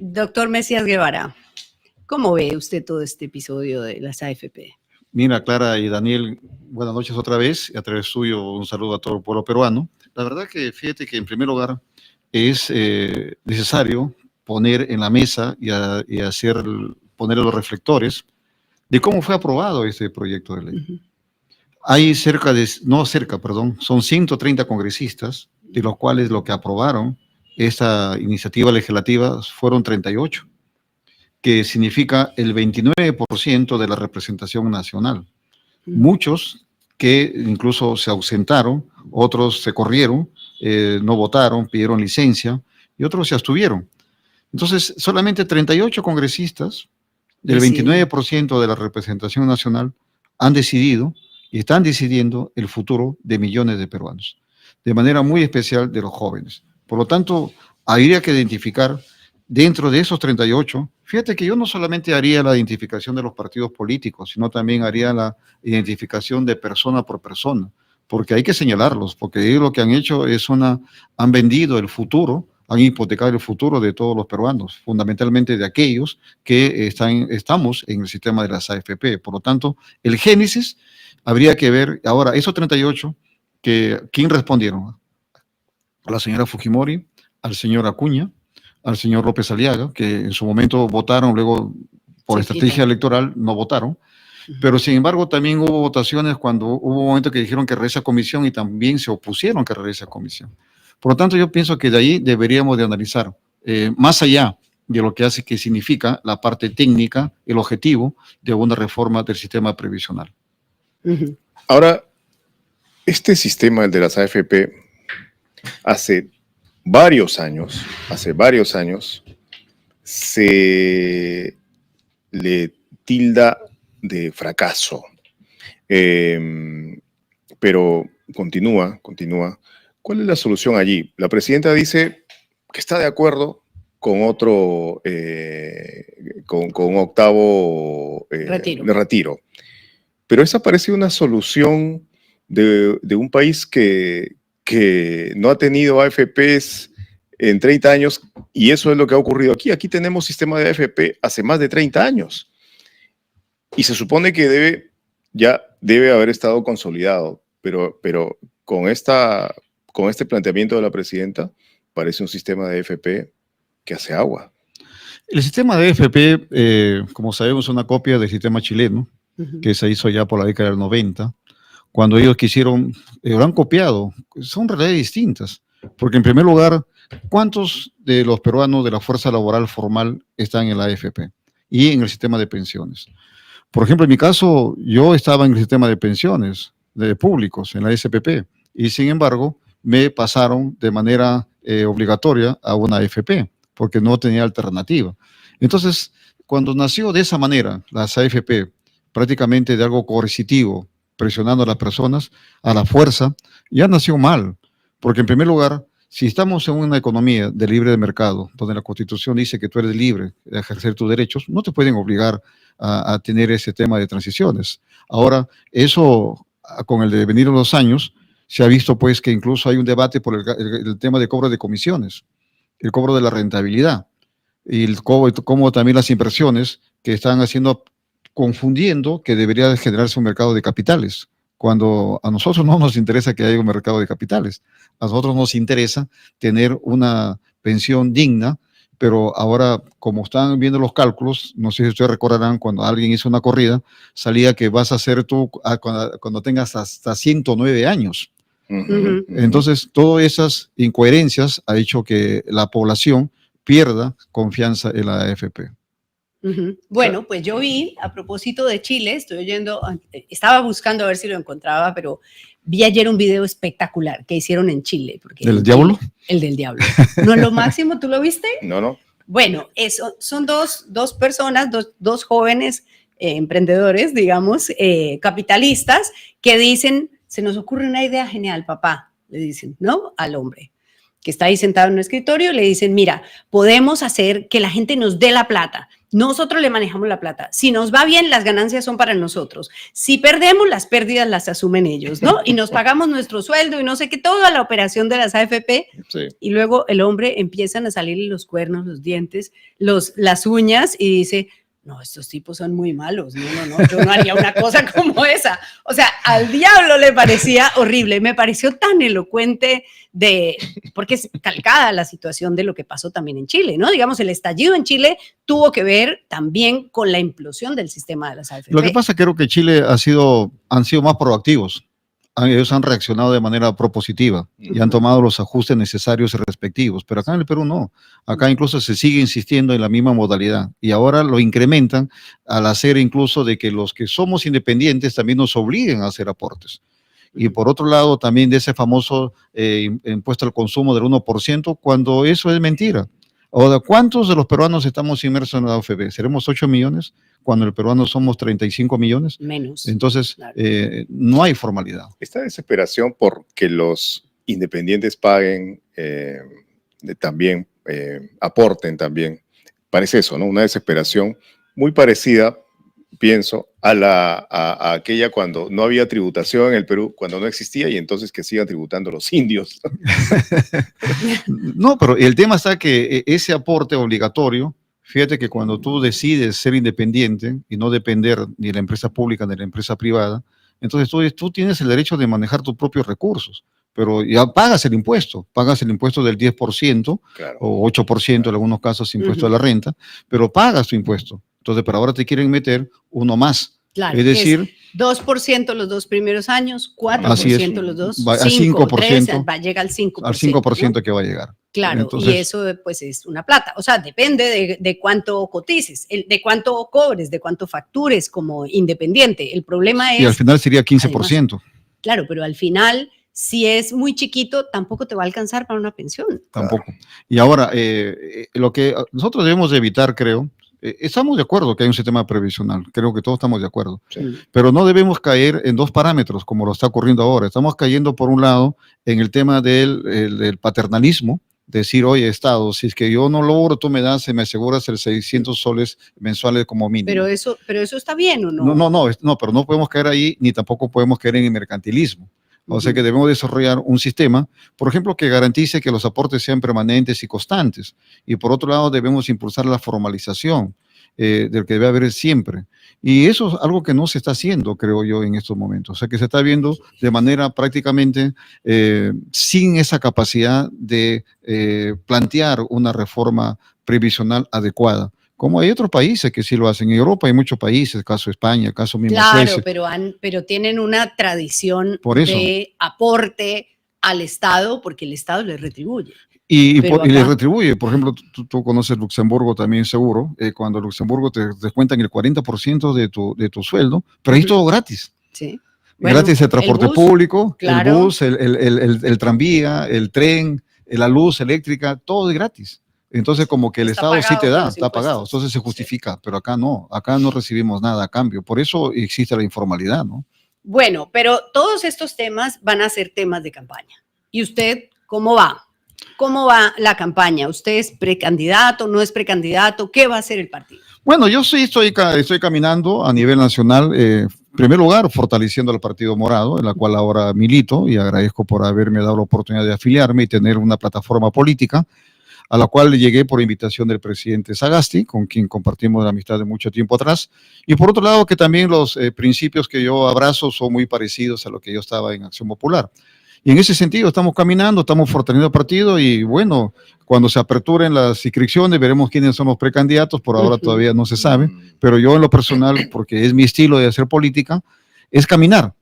Doctor Mesías Guevara, ¿cómo ve usted todo este episodio de las AFP? Mira, Clara y Daniel, buenas noches otra vez, y a través suyo un saludo a todo el pueblo peruano. La verdad que fíjate que en primer lugar es necesario poner en la mesa y poner los reflectores de cómo fue aprobado este proyecto de ley. Uh-huh. Hay son 130 congresistas, de los cuales lo que aprobaron esta iniciativa legislativa fueron 38, que significa el 29% de la representación nacional. Muchos que incluso se ausentaron, otros se corrieron, no votaron, pidieron licencia, y otros se abstuvieron. Entonces, solamente 38 congresistas del 29% de la representación nacional han decidido y están decidiendo el futuro de millones de peruanos, de manera muy especial de los jóvenes. Por lo tanto, habría que identificar dentro de esos 38, fíjate que yo no solamente haría la identificación de los partidos políticos, sino también haría la identificación de persona por persona, porque hay que señalarlos, porque ellos lo que han hecho es han vendido el futuro, han hipotecado el futuro de todos los peruanos, fundamentalmente de aquellos que estamos en el sistema de las AFP. Por lo tanto, el génesis habría que ver. Ahora, esos 38, ¿quién respondieron? A la señora Fujimori, al señor Acuña, al señor López Aliaga, que en su momento votaron, luego por estrategia electoral no votaron, pero sin embargo también hubo votaciones cuando hubo un momento que dijeron que regrese a comisión y también se opusieron que regrese a comisión. Por lo tanto, yo pienso que de ahí deberíamos de analizar, más allá de lo que significa la parte técnica, el objetivo de una reforma del sistema previsional. Ahora, este sistema, el de las AFP, hace varios años, se le tilda de fracaso, pero continúa. ¿Cuál es la solución allí? La presidenta dice que está de acuerdo con otro, con octavo retiro. Pero esa parece una solución de un país que no ha tenido AFPs en 30 años, y eso es lo que ha ocurrido aquí. Aquí tenemos sistema de AFP hace más de 30 años, y se supone que ya debe haber estado consolidado, pero con este planteamiento de la presidenta, parece un sistema de AFP que hace agua. El sistema de AFP, como sabemos, es una copia del sistema chileno, que se hizo ya por la década del 90, cuando ellos lo han copiado. Son realidades distintas, porque en primer lugar, ¿cuántos de los peruanos de la fuerza laboral formal están en la AFP y en el sistema de pensiones? Por ejemplo, en mi caso, yo estaba en el sistema de pensiones públicos, en la SPP, y sin embargo, me pasaron de manera obligatoria a una AFP, porque no tenía alternativa. Entonces, cuando nació de esa manera, las AFP, prácticamente de algo coercitivo, presionando a las personas a la fuerza, ya nació mal, porque en primer lugar, si estamos en una economía de libre mercado, donde la Constitución dice que tú eres libre de ejercer tus derechos, no te pueden obligar a tener ese tema de transiciones. Ahora, eso, con el devenir de los años, se ha visto pues que incluso hay un debate por el tema de cobro de comisiones, el cobro de la rentabilidad, y cómo también las inversiones que están confundiendo que debería generarse un mercado de capitales, cuando a nosotros no nos interesa que haya un mercado de capitales. A nosotros nos interesa tener una pensión digna, pero ahora, como están viendo los cálculos, no sé si ustedes recordarán, cuando alguien hizo una corrida, salía que vas a hacer tú cuando tengas hasta 109 años. Entonces, todas esas incoherencias ha hecho que la población pierda confianza en la AFP. Bueno, pues yo vi, a propósito de Chile, estaba buscando a ver si lo encontraba, pero vi ayer un video espectacular que hicieron en Chile. ¿Del diablo? El del diablo. ¿No es lo máximo? ¿Tú lo viste? No. Bueno, son dos personas, dos jóvenes emprendedores, digamos, capitalistas, que dicen, se nos ocurre una idea genial, papá, le dicen, ¿no? Al hombre que está ahí sentado en un escritorio, le dicen, mira, podemos hacer que la gente nos dé la plata nosotros le manejamos la plata. Si nos va bien, las ganancias son para nosotros. Si perdemos, las pérdidas las asumen ellos, ¿no? Y nos pagamos nuestro sueldo y no sé qué, toda la operación de las AFP. Sí. Y luego el hombre empiezan a salirle los cuernos, los dientes, las uñas y dice, no, estos tipos son muy malos, no, yo no haría una cosa como esa. O sea, al diablo le parecía horrible, me pareció tan elocuente porque es calcada la situación de lo que pasó también en Chile, ¿no? Digamos, el estallido en Chile tuvo que ver también con la implosión del sistema de las AFP. Lo que pasa es que creo que Chile han sido más proactivos. Ellos han reaccionado de manera propositiva y han tomado los ajustes necesarios y respectivos, pero acá en el Perú no. Acá incluso se sigue insistiendo en la misma modalidad y ahora lo incrementan al hacer incluso de que los que somos independientes también nos obliguen a hacer aportes. Y por otro lado, también de ese famoso impuesto al consumo del 1%, cuando eso es mentira. Ahora, ¿cuántos de los peruanos estamos inmersos en la AFP? ¿Seremos 8 millones? Cuando el peruano somos 35 millones. Menos. Entonces, claro. No hay formalidad. Esta desesperación porque los independientes paguen, también aporten también, parece eso, ¿no? Una desesperación muy parecida, pienso, a aquella cuando no había tributación en el Perú, cuando no existía, y entonces que sigan tributando los indios. No, pero el tema está que ese aporte obligatorio, fíjate que cuando tú decides ser independiente y no depender ni de la empresa pública ni de la empresa privada, entonces tú tienes el derecho de manejar tus propios recursos, pero ya pagas el impuesto del 10% Claro. o 8% en algunos casos impuesto a la renta, pero pagas tu impuesto. Entonces, pero ahora te quieren meter uno más. Claro, es decir, 2% los 2 primeros años, 4% los dos, a 5%, 5%, 3%, llega al 5%. Al 5% ¿no? que va a llegar. Claro, Entonces, y eso pues es una plata. O sea, depende de cuánto cotices, de cuánto cobres, de cuánto factures como independiente. El problema es... Y al final sería 15%. Además, claro, pero al final, si es muy chiquito, tampoco te va a alcanzar para una pensión. Tampoco. Y ahora, lo que nosotros debemos de evitar, creo, estamos de acuerdo que hay un sistema previsional, creo que todos estamos de acuerdo, Sí. pero no debemos caer en dos parámetros como lo está ocurriendo ahora. Estamos cayendo, por un lado, en el tema del paternalismo, decir, oye, Estado, si es que yo no logro, tú me das, me aseguras el 600 soles mensuales como mínimo. Pero eso está bien, ¿o no? No, pero no podemos caer ahí, ni tampoco podemos caer en el mercantilismo. O sea que debemos desarrollar un sistema, por ejemplo, que garantice que los aportes sean permanentes y constantes. Y por otro lado, debemos impulsar la formalización del que debe haber siempre. Y eso es algo que no se está haciendo, creo yo, en estos momentos. O sea que se está viendo de manera prácticamente sin esa capacidad de plantear una reforma previsional adecuada. Como hay otros países que sí lo hacen. En Europa hay muchos países, caso España, caso mismo Claro, Suecia. pero tienen una tradición Por eso. de aporte al Estado porque el Estado les retribuye. Y Pero les acá- retribuye. Por ejemplo, tú conoces Luxemburgo también seguro. Cuando Luxemburgo te descuentan el 40% de tu sueldo, pero ahí es todo gratis. Sí. Bueno, Gratis el transporte bus, público, claro. el bus, el tranvía, el tren, la luz eléctrica, todo es gratis. Entonces, como que el Está Estado sí te pagado da, por los está pagado. impuestos. Entonces se justifica, pero acá no recibimos nada a cambio. Por eso existe la informalidad, ¿no? Bueno, pero todos estos temas van a ser temas de campaña. ¿Y usted cómo va? ¿Cómo va la campaña? ¿Usted es precandidato, no es precandidato? ¿Qué va a hacer el partido? Bueno, yo sí estoy caminando a nivel nacional, en primer lugar, fortaleciendo al Partido Morado, en la cual ahora milito, y agradezco por haberme dado la oportunidad de afiliarme y tener una plataforma política, a la cual llegué por invitación del presidente Sagasti, con quien compartimos la amistad de mucho tiempo atrás, y por otro lado que también los principios que yo abrazo son muy parecidos a lo que yo estaba en Acción Popular. Y en ese sentido estamos caminando, estamos fortaleciendo el partido y bueno, cuando se aperturen las inscripciones veremos quiénes son los precandidatos, por ahora todavía no se sabe, pero yo en lo personal, porque es mi estilo de hacer política, es caminar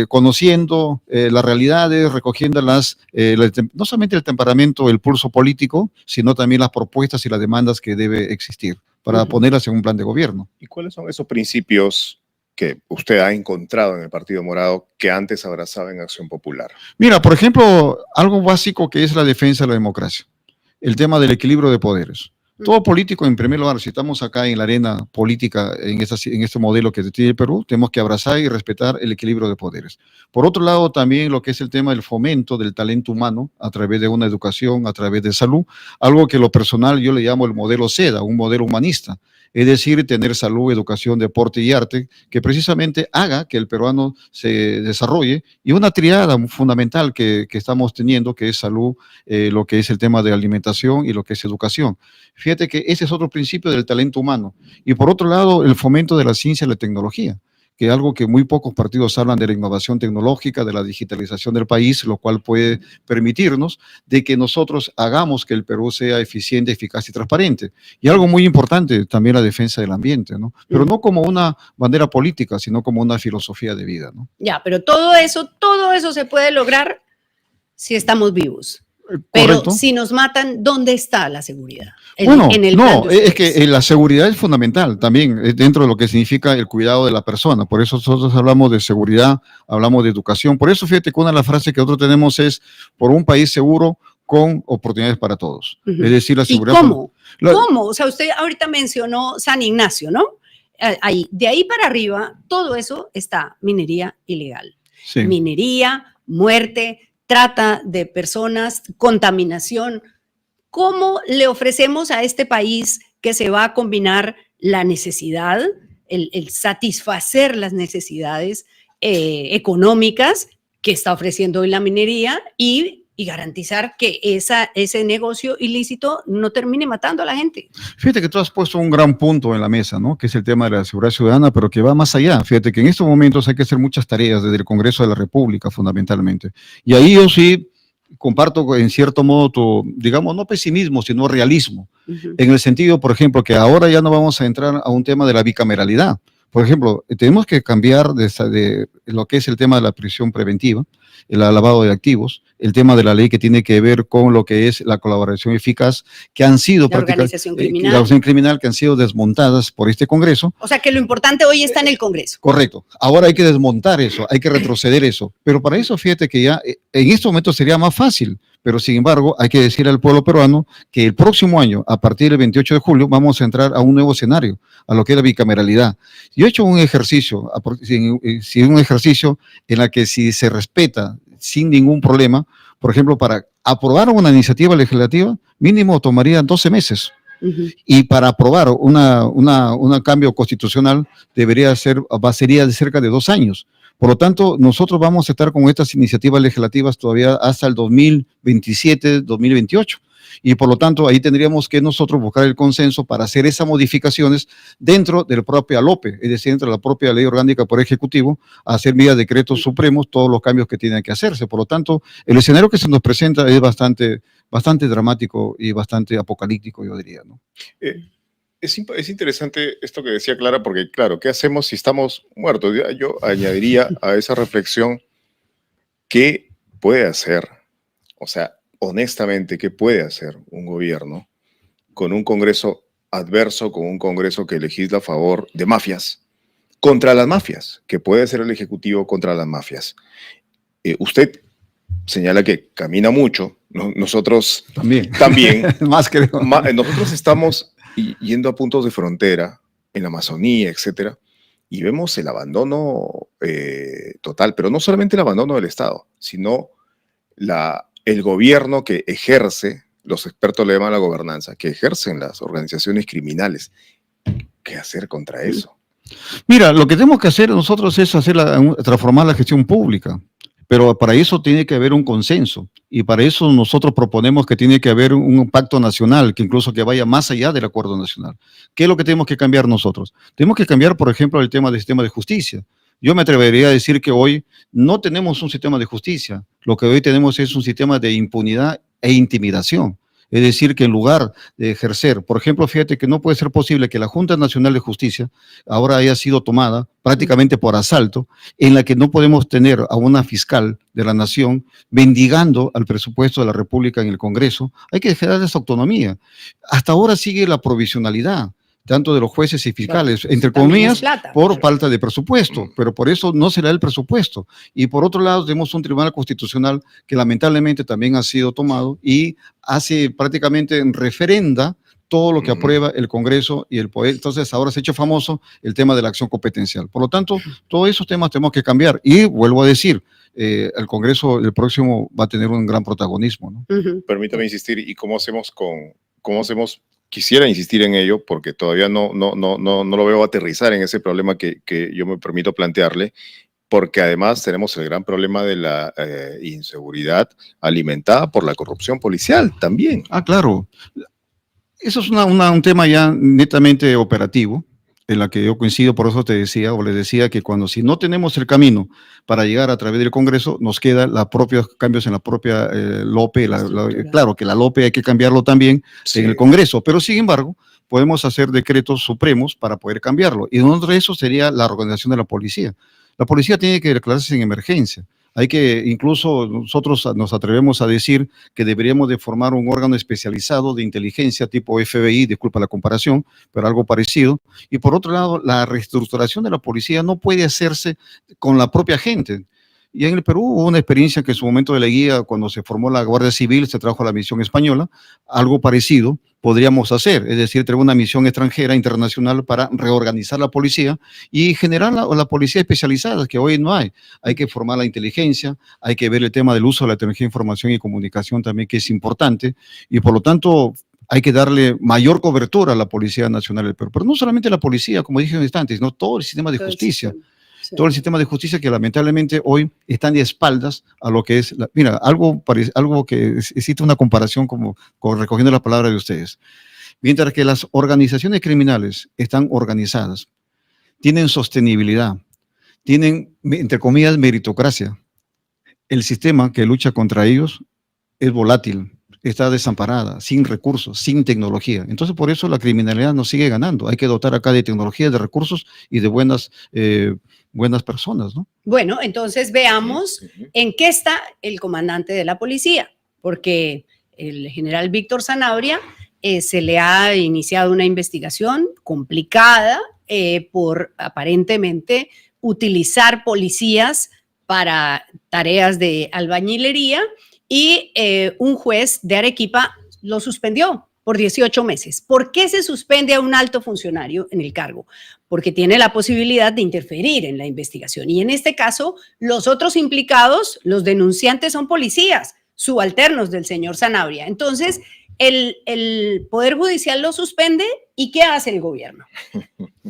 conociendo las realidades, recogiendo no solamente el temperamento, el pulso político, sino también las propuestas y las demandas que debe existir para ponerlas en un plan de gobierno. ¿Y cuáles son esos principios que usted ha encontrado en el Partido Morado que antes abrazaba en Acción Popular? Mira, por ejemplo, algo básico que es la defensa de la democracia, el tema del equilibrio de poderes. Todo político, en primer lugar, si estamos acá en la arena política, en este modelo que tiene el Perú, tenemos que abrazar y respetar el equilibrio de poderes. Por otro lado, también lo que es el tema del fomento del talento humano a través de una educación, a través de salud, algo que lo personal yo le llamo el modelo SEDA, un modelo humanista. Es decir, tener salud, educación, deporte y arte, que precisamente haga que el peruano se desarrolle, y una triada fundamental que estamos teniendo, que es salud, lo que es el tema de alimentación y lo que es educación. Fíjate que ese es otro principio del talento humano. Y por otro lado, el fomento de la ciencia y la tecnología, que es algo que muy pocos partidos hablan, de la innovación tecnológica, de la digitalización del país, lo cual puede permitirnos de que nosotros hagamos que el Perú sea eficiente, eficaz y transparente. Y algo muy importante, también la defensa del ambiente, ¿no? Pero no como una bandera política, sino como una filosofía de vida, ¿no? Ya, pero todo eso se puede lograr si estamos vivos. Pero Correcto. si nos matan, ¿dónde está la seguridad? Bueno, en el no, plan de es que ustedes. la seguridad es fundamental también dentro de lo que significa el cuidado de la persona. Por eso nosotros hablamos de seguridad, hablamos de educación. Por eso fíjate que una de las frases que nosotros tenemos es: por un país seguro con oportunidades para todos. Es decir, la ¿Y seguridad. cómo? ¿Cómo? O sea, usted ahorita mencionó San Ignacio, ¿no? Ahí, de ahí para arriba, todo eso está minería ilegal. Sí. Minería, muerte, trata de personas, contaminación. ¿Cómo le ofrecemos a este país que se va a combinar la necesidad, el satisfacer las necesidades económicas que está ofreciendo hoy la minería y garantizar que ese negocio ilícito no termine matando a la gente? Fíjate que tú has puesto un gran punto en la mesa, ¿no? Que es el tema de la seguridad ciudadana, pero que va más allá. Fíjate que en estos momentos hay que hacer muchas tareas desde el Congreso de la República, fundamentalmente. Y ahí yo sí comparto en cierto modo tu, digamos, no pesimismo, sino realismo. En el sentido, por ejemplo, que ahora ya no vamos a entrar a un tema de la bicameralidad. Por ejemplo, tenemos que cambiar de lo que es el tema de la prisión preventiva, el lavado de activos, el tema de la ley que tiene que ver con lo que es la colaboración eficaz, que han sido la organización criminal. la organización criminal, que han sido desmontadas por este Congreso. O sea que lo importante hoy está en el Congreso. Correcto. Ahora hay que desmontar eso, hay que retroceder eso. Pero para eso, fíjate que ya en este momento sería más fácil. Pero sin embargo, hay que decir al pueblo peruano que el próximo año, a partir del 28 de julio, vamos a entrar a un nuevo escenario, a lo que es la bicameralidad. Yo he hecho un ejercicio, un ejercicio en el que, si se respeta sin ningún problema, por ejemplo, para aprobar una iniciativa legislativa, mínimo tomaría 12 meses. Y para aprobar un cambio constitucional sería de cerca de 2 años. Por lo tanto, nosotros vamos a estar con estas iniciativas legislativas todavía hasta el 2027, 2028. Y por lo tanto, ahí tendríamos que nosotros buscar el consenso para hacer esas modificaciones dentro de la propia LOPE, es decir, dentro de la propia Ley Orgánica por Ejecutivo, hacer vía decretos supremos todos los cambios que tienen que hacerse. Por lo tanto, el escenario que se nos presenta es bastante dramático y bastante apocalíptico, yo diría, ¿no? Es interesante esto que decía Clara, porque claro, ¿qué hacemos si estamos muertos? Yo añadiría a esa reflexión, ¿qué puede hacer? O sea, honestamente, ¿qué puede hacer un gobierno con un Congreso adverso, con un Congreso que legisla a favor de mafias, contra las mafias? ¿Qué puede hacer el Ejecutivo contra las mafias? Usted señala que camina mucho, nosotros también. Más creo. Nosotros estamos yendo a puntos de frontera en la Amazonía, etcétera, y vemos el abandono total, pero no solamente el abandono del Estado, sino el gobierno que ejerce, los expertos le llaman la gobernanza, que ejercen las organizaciones criminales. ¿Qué hacer contra eso? Mira, lo que tenemos que hacer nosotros es transformar la gestión pública. Pero para eso tiene que haber un consenso, y para eso nosotros proponemos que tiene que haber un pacto nacional, que incluso que vaya más allá del acuerdo nacional. ¿Qué es lo que tenemos que cambiar nosotros? Tenemos que cambiar, por ejemplo, el tema del sistema de justicia. Yo me atrevería a decir que hoy no tenemos un sistema de justicia, lo que hoy tenemos es un sistema de impunidad e intimidación. Es decir, que en lugar de ejercer, por ejemplo, fíjate que no puede ser posible que la Junta Nacional de Justicia ahora haya sido tomada prácticamente por asalto, en la que no podemos tener a una fiscal de la nación mendigando al presupuesto de la República en el Congreso. Hay que dejar esa autonomía. Hasta ahora sigue la provisionalidad, tanto de los jueces y fiscales, entre comillas, por falta de presupuesto, pero por eso no se le da el presupuesto. Y por otro lado, tenemos un Tribunal Constitucional que lamentablemente también ha sido tomado y hace prácticamente referenda todo lo que aprueba el Congreso y el Poder. Entonces ahora se ha hecho famoso el tema de la acción competencial. Por lo tanto, todos esos temas tenemos que cambiar. Y vuelvo a decir, el Congreso, el próximo, va a tener un gran protagonismo, ¿no? Permítame insistir, ¿y cómo hacemos quisiera insistir en ello, porque todavía no lo veo aterrizar en ese problema que yo me permito plantearle, porque además tenemos el gran problema de la inseguridad alimentada por la corrupción policial también. Ah, claro. Eso es un tema ya netamente operativo, en la que yo coincido, por eso te decía, o les decía, que si no tenemos el camino para llegar a través del Congreso, nos quedan los propios cambios en la propia LOPE. Claro que la LOPE hay que cambiarlo también en el Congreso, pero sin embargo, podemos hacer decretos supremos para poder cambiarlo. Y uno de esos sería la organización de la policía. La policía tiene que declararse en emergencia. Incluso nosotros nos atrevemos a decir que deberíamos de formar un órgano especializado de inteligencia tipo FBI, disculpa la comparación, pero algo parecido. Y por otro lado, la reestructuración de la policía no puede hacerse con la propia gente. Y en el Perú hubo una experiencia que en su momento de la guía, cuando se formó la Guardia Civil, se trajo a la misión española, algo parecido podríamos hacer, es decir, tener una misión extranjera, internacional, para reorganizar la policía y generar la policía especializada, que hoy no hay. Hay que formar la inteligencia, hay que ver el tema del uso de la tecnología de información y comunicación también, que es importante, y por lo tanto hay que darle mayor cobertura a la Policía Nacional del Perú. Pero no solamente la policía, como dije en instantes, sino todo el sistema de justicia. Todo el sistema de justicia que lamentablemente hoy están de espaldas a lo que es, mira, algo que existe una comparación como recogiendo la palabra de ustedes. Mientras que las organizaciones criminales están organizadas, tienen sostenibilidad, tienen, entre comillas, meritocracia, el sistema que lucha contra ellos es volátil, está desamparada, sin recursos, sin tecnología. Entonces, por eso la criminalidad nos sigue ganando. Hay que dotar acá de tecnología, de recursos y de buenas personas, ¿no? Bueno, entonces veamos en qué está el comandante de la policía, porque el general Víctor Zanabria se le ha iniciado una investigación complicada por aparentemente utilizar policías para tareas de albañilería y un juez de Arequipa lo suspendió por 18 meses. ¿Por qué se suspende a un alto funcionario en el cargo? Porque tiene la posibilidad de interferir en la investigación. Y en este caso, los otros implicados, los denunciantes, son policías, subalternos del señor Zanabria. Entonces, el Poder Judicial lo suspende, ¿y qué hace el gobierno?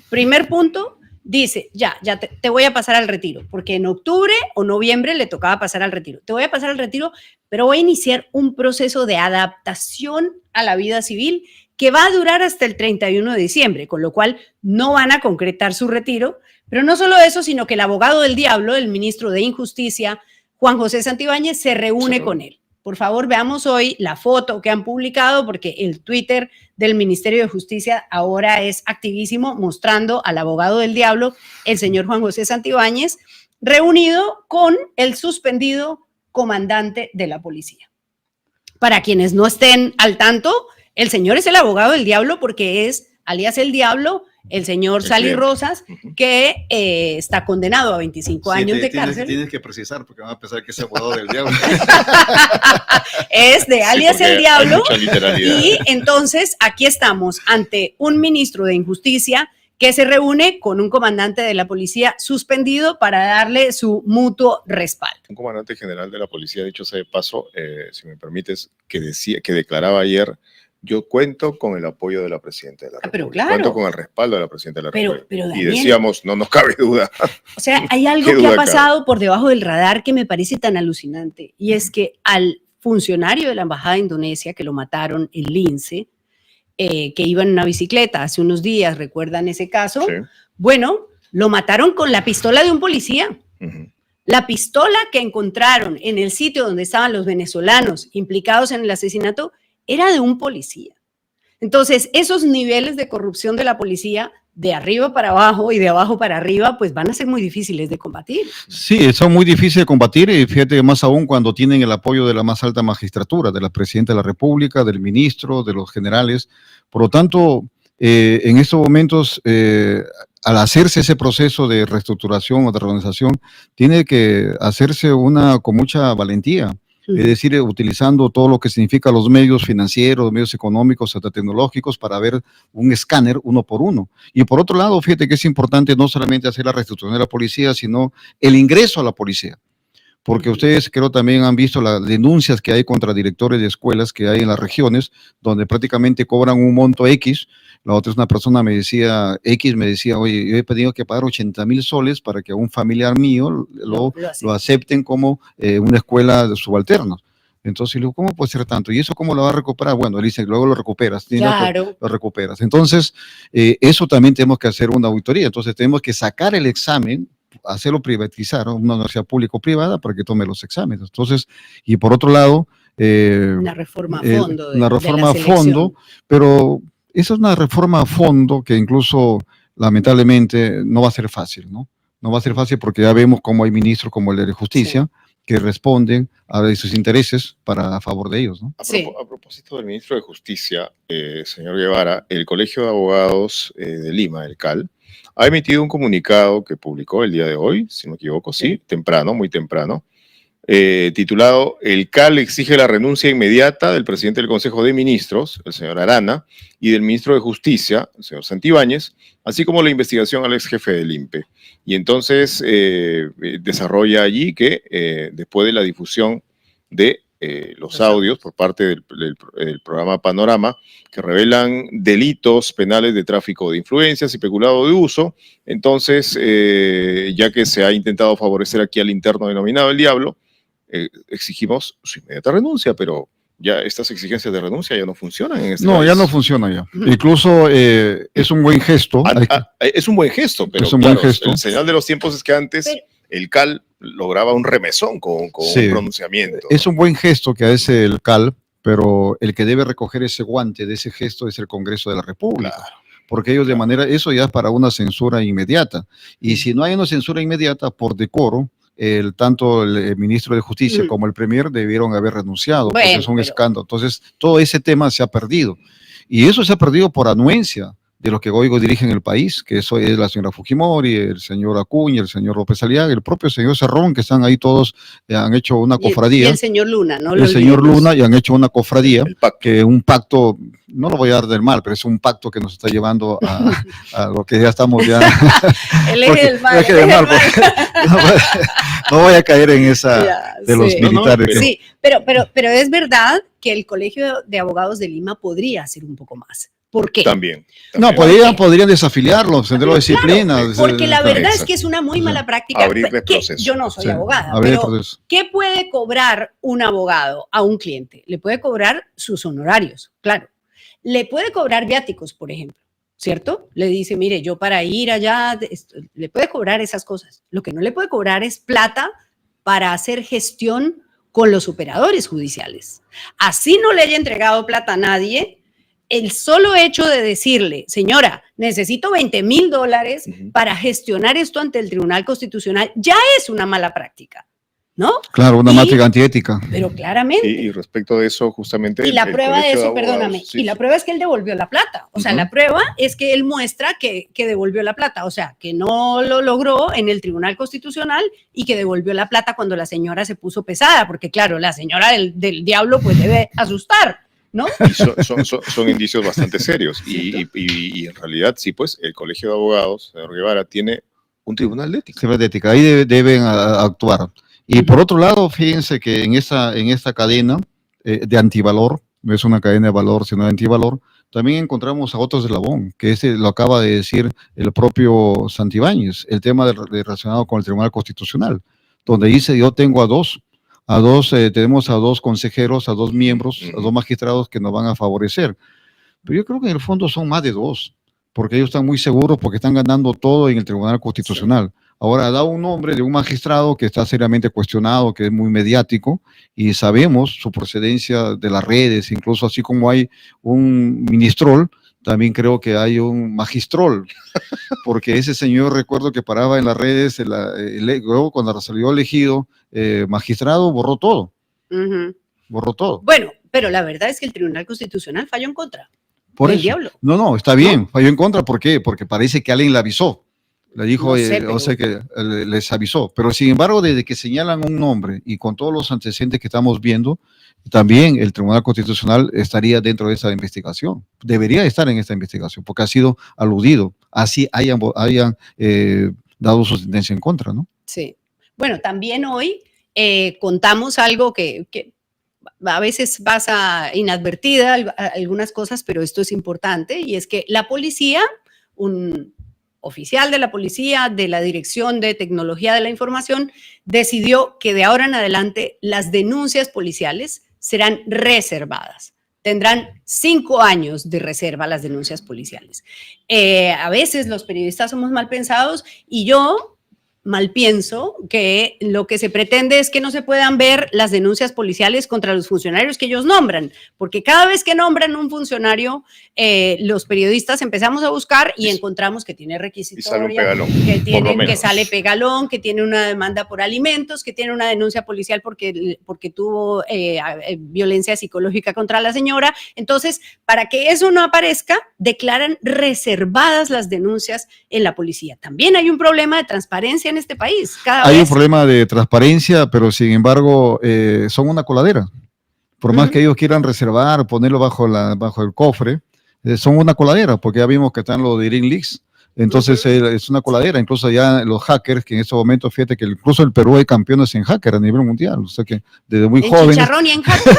Primer punto, dice, ya te voy a pasar al retiro, porque en octubre o noviembre le tocaba pasar al retiro. Te voy a pasar al retiro, pero voy a iniciar un proceso de adaptación a la vida civil que va a durar hasta el 31 de diciembre, con lo cual no van a concretar su retiro. Pero no solo eso, sino que el abogado del diablo, el ministro de Injusticia, Juan José Santibáñez, se reúne con él. Por favor, veamos hoy la foto que han publicado, porque el Twitter del Ministerio de Justicia ahora es activísimo, mostrando al abogado del diablo, el señor Juan José Santibáñez, reunido con el suspendido comandante de la policía. Para quienes no estén al tanto, el señor es el abogado del diablo porque es, alias el diablo, el señor Sally Rosas, que está condenado a 25 años de cárcel. Tienes que precisar porque van a pensar que es abogado del diablo. Es de alias el diablo. Y entonces aquí estamos ante un ministro de Injusticia que se reúne con un comandante de la policía suspendido para darle su mutuo respaldo. Un comandante general de la policía, dicho sea de paso, si me permites, que declaraba ayer: yo cuento con el apoyo de la Presidenta de la República. Pero claro. Cuento con el respaldo de la Presidenta de la República. Pero y Daniel, decíamos, no nos cabe duda. O sea, hay algo que ha pasado por debajo del radar que me parece tan alucinante, y es que al funcionario de la Embajada de Indonesia, que lo mataron en Lince, que iba en una bicicleta hace unos días, ¿recuerdan ese caso? Sí. Bueno, lo mataron con la pistola de un policía. La pistola que encontraron en el sitio donde estaban los venezolanos implicados en el asesinato era de un policía. Entonces, esos niveles de corrupción de la policía, de arriba para abajo y de abajo para arriba, pues van a ser muy difíciles de combatir. Sí, son muy difíciles de combatir, y fíjate, más aún cuando tienen el apoyo de la más alta magistratura, de la Presidenta de la República, del ministro, de los generales. Por lo tanto, en estos momentos, al hacerse ese proceso de reestructuración o de reorganización, tiene que hacerse con mucha valentía. Es decir, utilizando todo lo que significa los medios financieros, medios económicos, hasta tecnológicos, para ver un escáner uno por uno. Y por otro lado, fíjate que es importante no solamente hacer la restitución de la policía, sino el ingreso a la policía. Porque ustedes creo también han visto las denuncias que hay contra directores de escuelas que hay en las regiones, donde prácticamente cobran un monto X. La otra es una persona me decía, oye, yo he pedido que pagar 80,000 soles para que a un familiar mío lo acepten como una escuela de subalternos. Entonces, le digo, ¿cómo puede ser tanto? ¿Y eso cómo lo va a recuperar? Bueno, él dice, luego lo recuperas. Claro. Lo recuperas. Entonces, eso también tenemos que hacer una auditoría. Entonces, tenemos que sacar el examen, hacerlo privatizar, ¿no? Una universidad pública o privada para que tome los exámenes. Entonces, y por otro lado... una reforma a fondo. Una reforma a fondo, pero esa es una reforma a fondo que incluso, lamentablemente, no va a ser fácil, ¿no? No va a ser fácil porque ya vemos cómo hay ministros como el de Justicia que responden a sus intereses a favor de ellos, ¿no? A propósito del ministro de Justicia, señor Guevara, el Colegio de Abogados de Lima, el CAL, ha emitido un comunicado que publicó el día de hoy, si no me equivoco, temprano, muy temprano, titulado "El CAL exige la renuncia inmediata del presidente del Consejo de Ministros, el señor Arana, y del ministro de Justicia, el señor Santibáñez, así como la investigación al ex jefe del INPE". Y entonces desarrolla allí que después de la difusión de los audios por parte del programa Panorama, que revelan delitos penales de tráfico de influencias y peculado de uso, entonces, ya que se ha intentado favorecer aquí al interno denominado El Diablo, exigimos su inmediata renuncia, pero ya estas exigencias de renuncia ya no funcionan en este país. Ya no funciona ya. Incluso es un buen gesto. Es un buen gesto, pero claro, el señal de los tiempos es que antes el CAL lograba un remesón con un pronunciamiento. Es un buen gesto que hace el CAL, pero el que debe recoger ese guante de ese gesto es el Congreso de la República. Claro. Porque ellos eso ya es para una censura inmediata. Y si no hay una censura inmediata, por decoro, tanto el ministro de Justicia como el premier debieron haber renunciado, porque es un escándalo. Entonces, todo ese tema se ha perdido. Y eso se ha perdido por anuencia de los que hoy dirigen el país, que eso es la señora Fujimori, el señor Acuña, el señor López Aliaga, el propio señor Cerrón, que están ahí todos, han hecho una cofradía. Y el señor Luna, ¿no? El señor Luna, y han hecho una cofradía, que un pacto, no lo voy a dar del mal, pero es un pacto que nos está llevando a lo que ya estamos ya... El eje del mal. No voy a caer en esa de los militares. Sí, pero es verdad que el Colegio de Abogados de Lima podría hacer un poco más. ¿Por qué? También. No, podrían desafiliarlos, de la disciplina. Claro, porque la verdad es que es una muy mala práctica. Yo no soy abogada, pero ¿qué puede cobrar un abogado a un cliente? Le puede cobrar sus honorarios, claro. Le puede cobrar viáticos, por ejemplo, ¿cierto? Le dice, mire, yo para ir allá, le puede cobrar esas cosas. Lo que no le puede cobrar es plata para hacer gestión con los operadores judiciales. Así no le haya entregado plata a nadie. El solo hecho de decirle, señora, necesito $20,000 para gestionar esto ante el Tribunal Constitucional, ya es una mala práctica, ¿no? Claro, una práctica antiética. Pero claramente. Y respecto de eso, justamente... Y la prueba de eso, perdóname, y la prueba es que él devolvió la plata. O sea, la prueba es que él muestra que devolvió la plata. O sea, que no lo logró en el Tribunal Constitucional y que devolvió la plata cuando la señora se puso pesada, porque claro, la señora del diablo pues debe asustar, ¿no? Y son indicios bastante serios. Y en realidad, sí, pues, el Colegio de Abogados, señor Guevara, tiene un tribunal de ética. Tribunal de ética, ahí deben actuar. Y por otro lado, fíjense que en esta cadena de antivalor, no es una cadena de valor, sino de antivalor, también encontramos a otro eslabón, que lo acaba de decir el propio Santibáñez, el tema relacionado con el Tribunal Constitucional, donde dice, yo tengo tenemos a dos consejeros, a dos miembros, a dos magistrados que nos van a favorecer. Pero yo creo que en el fondo son más de dos, porque ellos están muy seguros porque están ganando todo en el Tribunal Constitucional. Sí. Ahora, da un nombre de un magistrado que está seriamente cuestionado, que es muy mediático, y sabemos su procedencia de las redes, incluso así como hay un ministrol, también creo que hay un magistrol, porque ese señor, recuerdo que paraba en las redes, luego cuando salió elegido magistrado, borró todo. Borró todo. Bueno, pero la verdad es que el Tribunal Constitucional falló en contra. Por el diablo. No, está bien, falló en contra. ¿Por qué? Porque parece que alguien le avisó. Le dijo, No sé, o sea que les avisó. Pero sin embargo, desde que señalan un nombre y con todos los antecedentes que estamos viendo, también el Tribunal Constitucional estaría dentro de esta investigación. Debería estar en esta investigación porque ha sido aludido. Así hayan dado su sentencia en contra, ¿no? Sí. Bueno, también hoy contamos algo que a veces pasa inadvertida algunas cosas, pero esto es importante, y es que la policía, un oficial de la policía de la Dirección de Tecnología de la Información, decidió que de ahora en adelante las denuncias policiales serán reservadas. Tendrán 5 años de reserva las denuncias policiales. A veces los periodistas somos mal pensados y yo mal pienso que lo que se pretende es que no se puedan ver las denuncias policiales contra los funcionarios que ellos nombran, porque cada vez que nombran un funcionario, los periodistas empezamos a buscar y encontramos que tiene requisitoria, que sale pegalón, que tiene una demanda por alimentos, que tiene una denuncia policial porque tuvo violencia psicológica contra la señora. Entonces, para que eso no aparezca, declaran reservadas las denuncias en la policía. También hay un problema de transparencia en este país. Hay un problema de transparencia, pero sin embargo son una coladera. Por más que ellos quieran reservar, ponerlo bajo el cofre, son una coladera, porque ya vimos que están los de Green Leaks. Entonces es una coladera. Incluso ya los hackers, que en estos momentos, fíjate que incluso el Perú hay campeones en hacker a nivel mundial. O sea que desde muy jóvenes. En chicharrón y en hacker.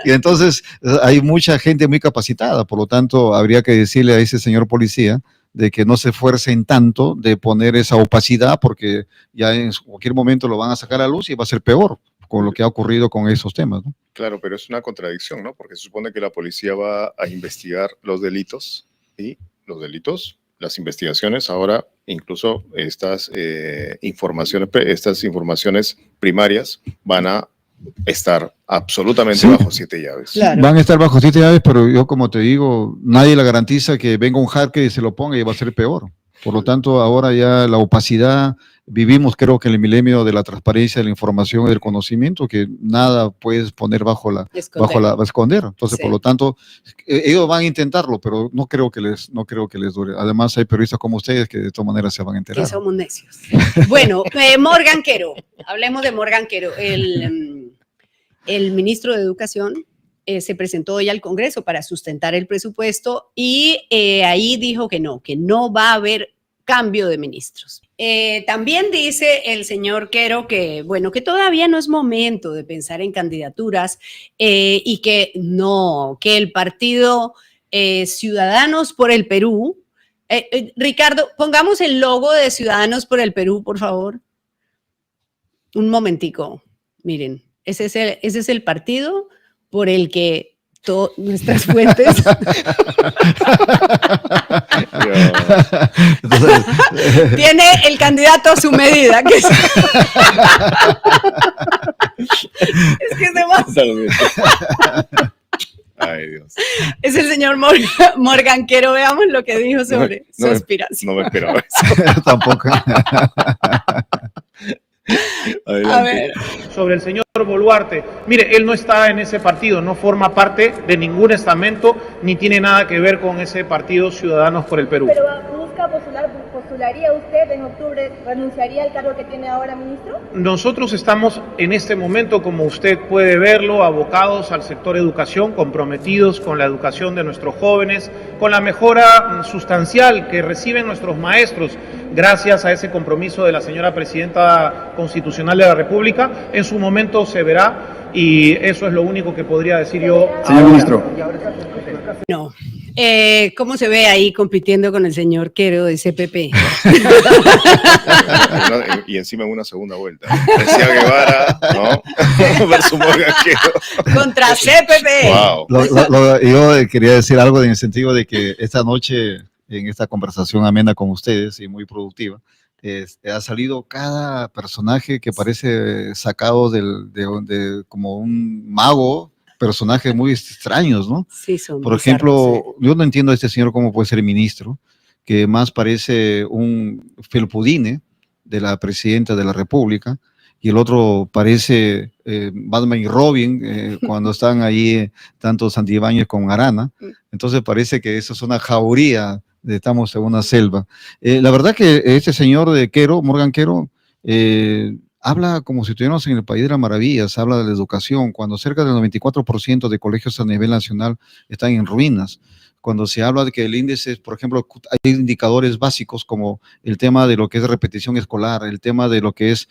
Y entonces hay mucha gente muy capacitada. Por lo tanto, habría que decirle a ese señor policía de que no se esfuercen tanto de poner esa opacidad, porque ya en cualquier momento lo van a sacar a luz y va a ser peor con lo que ha ocurrido con esos temas, ¿no? Claro, pero es una contradicción, ¿no? Porque se supone que la policía va a investigar los delitos y los delitos, las investigaciones, ahora incluso estas informaciones primarias van a estar absolutamente bajo 7 llaves. Claro. Van a estar bajo 7 llaves, pero yo, como te digo, nadie le garantiza que venga un hacker y se lo ponga y va a ser peor. Por lo tanto, ahora ya la opacidad, vivimos creo que en el milenio de la transparencia, de la información y del conocimiento, que nada puedes poner bajo la esconder. Entonces, por lo tanto, ellos van a intentarlo, pero no creo que les dure. Además, hay periodistas como ustedes que de todas maneras se van a enterar. Que somos necios. Bueno, Morgan Quero, hablemos de Morgan Quero. El ministro de Educación se presentó hoy al Congreso para sustentar el presupuesto y ahí dijo que no va a haber cambio de ministros. También dice el señor Quero que, bueno, que todavía no es momento de pensar en candidaturas y que el partido Ciudadanos por el Perú, Ricardo, pongamos el logo de Ciudadanos por el Perú, por favor. Un momentico, miren. Ese es el partido por el que nuestras fuentes tiene el candidato a su medida. Que es que es demasiado. Ay, Dios. Es el señor Morgan Quero. Veamos lo que dijo sobre su aspiración. No me esperaba eso. Tampoco. A ver. Sobre el señor Boluarte, mire, él no está en ese partido, no forma parte de ningún estamento, ni tiene nada que ver con ese partido Ciudadanos por el Perú. Pero busca postularía usted en octubre, renunciaría al cargo que tiene ahora, ministro. Nosotros estamos en este momento, como usted puede verlo, abocados al sector educación, comprometidos con la educación de nuestros jóvenes, con la mejora sustancial que reciben nuestros maestros, gracias a ese compromiso de la señora Presidenta Constitucional de la República. En su momento se verá y eso es lo único que podría decir yo. Señor ministro. No. ¿Cómo se ve ahí compitiendo con el señor Quero de CPP? Y encima en una segunda vuelta. Decía Guevara, ¿no? Versus Morgan Quero. Contra CPP. Wow. Yo quería decir algo en el sentido de que esta noche, en esta conversación amena con ustedes y muy productiva, ha salido cada personaje que parece sacado de como un mago, personajes muy extraños, ¿no? Sí, son Por ejemplo, yo no entiendo a este señor cómo puede ser ministro, que más parece un felpudine de la presidenta de la República, y el otro parece Batman y Robin cuando están ahí tanto Santibáñez con Arana. Entonces parece que eso es una jauría estamos en una selva. La verdad que este señor de Quero, Morgan Quero, habla como si estuviéramos en el país de las maravillas, habla de la educación, cuando cerca del 94% de colegios a nivel nacional están en ruinas. Cuando se habla de que el índice, por ejemplo, hay indicadores básicos como el tema de lo que es repetición escolar, el tema de lo que es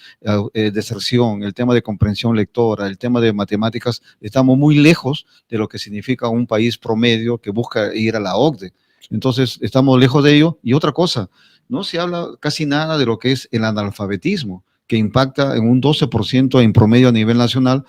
deserción, el tema de comprensión lectora, el tema de matemáticas, estamos muy lejos de lo que significa un país promedio que busca ir a la OCDE. Entonces, estamos lejos de ello. Y otra cosa, no se habla casi nada de lo que es el analfabetismo, que impacta en un 12% en promedio a nivel nacional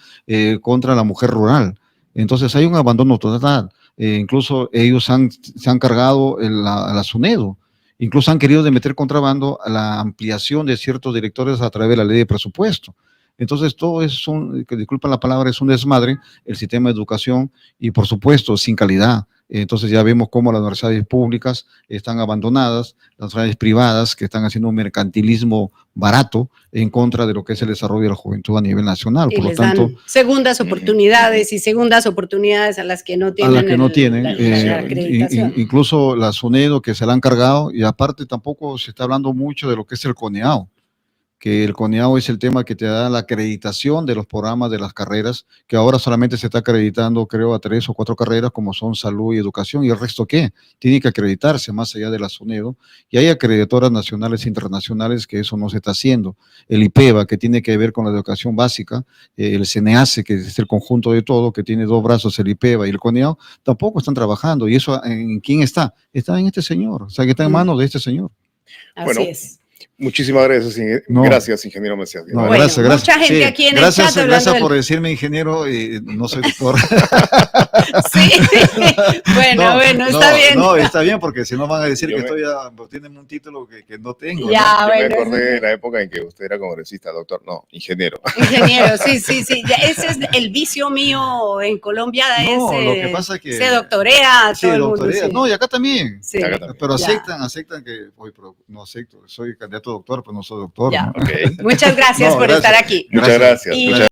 contra la mujer rural. Entonces, hay un abandono total. Incluso ellos se han cargado la SUNEDO, incluso han querido meter contrabando a la ampliación de ciertos directores a través de la ley de presupuesto. Entonces todo es disculpen la palabra, es un desmadre el sistema de educación y por supuesto sin calidad. Entonces ya vemos cómo las universidades públicas están abandonadas, las universidades privadas que están haciendo un mercantilismo barato en contra de lo que es el desarrollo de la juventud a nivel nacional. Y por lo les tanto, dan segundas oportunidades y segundas oportunidades a las que no tienen, a las que no tienen, la acreditación. incluso la SUNEDO que se la han cargado, y aparte tampoco se está hablando mucho de lo que es el CONEAO, que el CONEAO es el tema que te da la acreditación de los programas de las carreras, que ahora solamente se está acreditando, creo, a 3 o 4 carreras, como son salud y educación, y el resto, ¿qué? Tiene que acreditarse más allá de la SUNEDO, y hay acreditadoras nacionales e internacionales que eso no se está haciendo. El IPEBA, que tiene que ver con la educación básica, el CNEACE, que es el conjunto de todo, que tiene 2 brazos, el IPEBA y el CONEAO, tampoco están trabajando, y eso, ¿en quién está? Está en este señor, o sea, que está en manos de este señor. Así Bueno, es. Muchísimas gracias, No. ingeniero Macías. No, Bueno, gracias. mucha gente aquí en el chat hablando Gracias del- por decirme ingeniero, no soy doctor. Sí, bueno, está bien. No, está bien, porque si no van a decir Yo que me- tienen un título que no tengo. Ya, Yo bueno. me acordé de la época en que usted era congresista, doctor. No, ingeniero. Ingeniero, sí. Ya, ese es el vicio mío en Colombia. No, es, lo que pasa es que- se doctorea Sí, todo el mundo. doctoría. Sí. No, y acá también. Sí. Acá también. Pero Ya. aceptan que, oye, pero no acepto, soy candidato a doctor, pero no soy doctor. Ya. ¿no? Ok. Muchas gracias No, por gracias. estar aquí. Muchas gracias. Y- Muchas